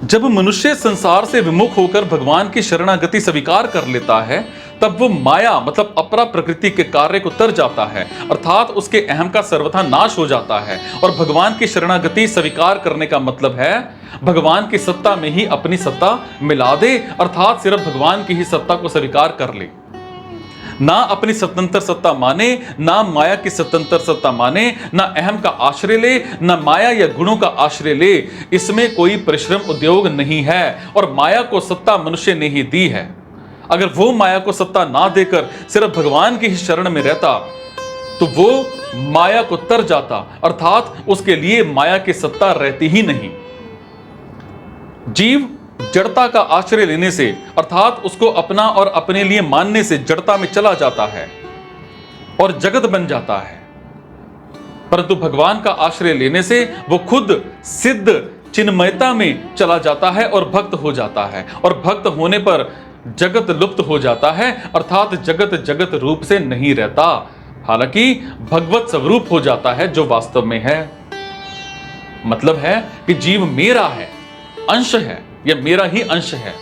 जब मनुष्य संसार से विमुख होकर भगवान की शरणागति स्वीकार कर लेता है, तब वो माया मतलब अपरा प्रकृति के कार्य को तर जाता है, अर्थात उसके अहम का सर्वथा नाश हो जाता है। और भगवान की शरणागति स्वीकार करने का मतलब है भगवान की सत्ता में ही अपनी सत्ता मिला दे, अर्थात सिर्फ भगवान की ही सत्ता को स्वीकार कर ले, ना अपनी स्वतंत्र सत्ता माने, ना माया की स्वतंत्र सत्ता माने, ना अहम का आश्रय ले, ना माया या गुणों का आश्रय ले। इसमें कोई परिश्रम उद्योग नहीं है और माया को सत्ता मनुष्य ने ही दी है। अगर वो माया को सत्ता ना देकर सिर्फ भगवान की ही शरण में रहता तो वो माया को तर जाता, अर्थात उसके लिए माया की सत्ता रहती ही नहीं। जीव जड़ता का आश्रय लेने से अर्थात उसको अपना और अपने लिए मानने से जड़ता में चला जाता है और जगत बन जाता है, परंतु भगवान का आश्रय लेने से वो खुद सिद्ध चिन्मयता में चला जाता है और भक्त हो जाता है। और भक्त होने पर जगत लुप्त हो जाता है, अर्थात जगत जगत रूप से नहीं रहता, हालांकि भगवत स्वरूप हो जाता है जो वास्तव में है। मतलब है कि जीव मेरा है, अंश है, यह मेरा ही अंश है।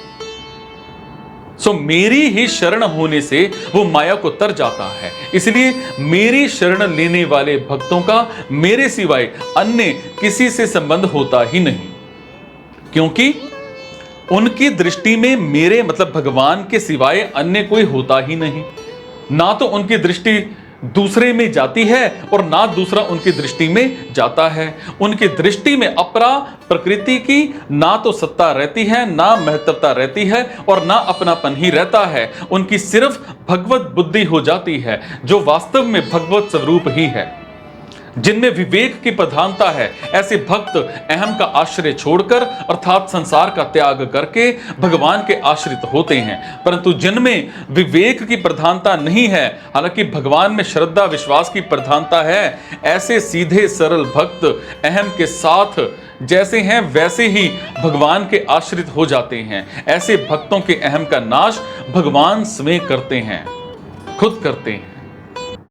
सो मेरी ही शरण होने से वो माया को तर जाता है। इसलिए मेरी शरण लेने वाले भक्तों का मेरे सिवाय अन्य किसी से संबंध होता ही नहीं, क्योंकि उनकी दृष्टि में मेरे मतलब भगवान के सिवाय अन्य कोई होता ही नहीं। ना तो उनकी दृष्टि दूसरे में जाती है और ना दूसरा उनकी दृष्टि में जाता है। उनकी दृष्टि में अपरा प्रकृति की ना तो सत्ता रहती है, ना महत्वता रहती है और ना अपनापन ही रहता है। उनकी सिर्फ भगवत बुद्धि हो जाती है, जो वास्तव में भगवत स्वरूप ही है, जिनमें विवेक की प्रधानता है। ऐसे भक्त अहम का आश्रय छोड़कर अर्थात संसार का त्याग करके भगवान के आश्रित होते हैं। परंतु जिनमें विवेक की प्रधानता नहीं है, हालांकि भगवान में श्रद्धा विश्वास की प्रधानता है, ऐसे सीधे सरल भक्त अहम के साथ जैसे हैं वैसे ही भगवान के आश्रित हो जाते हैं। ऐसे भक्तों के अहम का नाश भगवान स्वयं करते हैं, खुद करते हैं।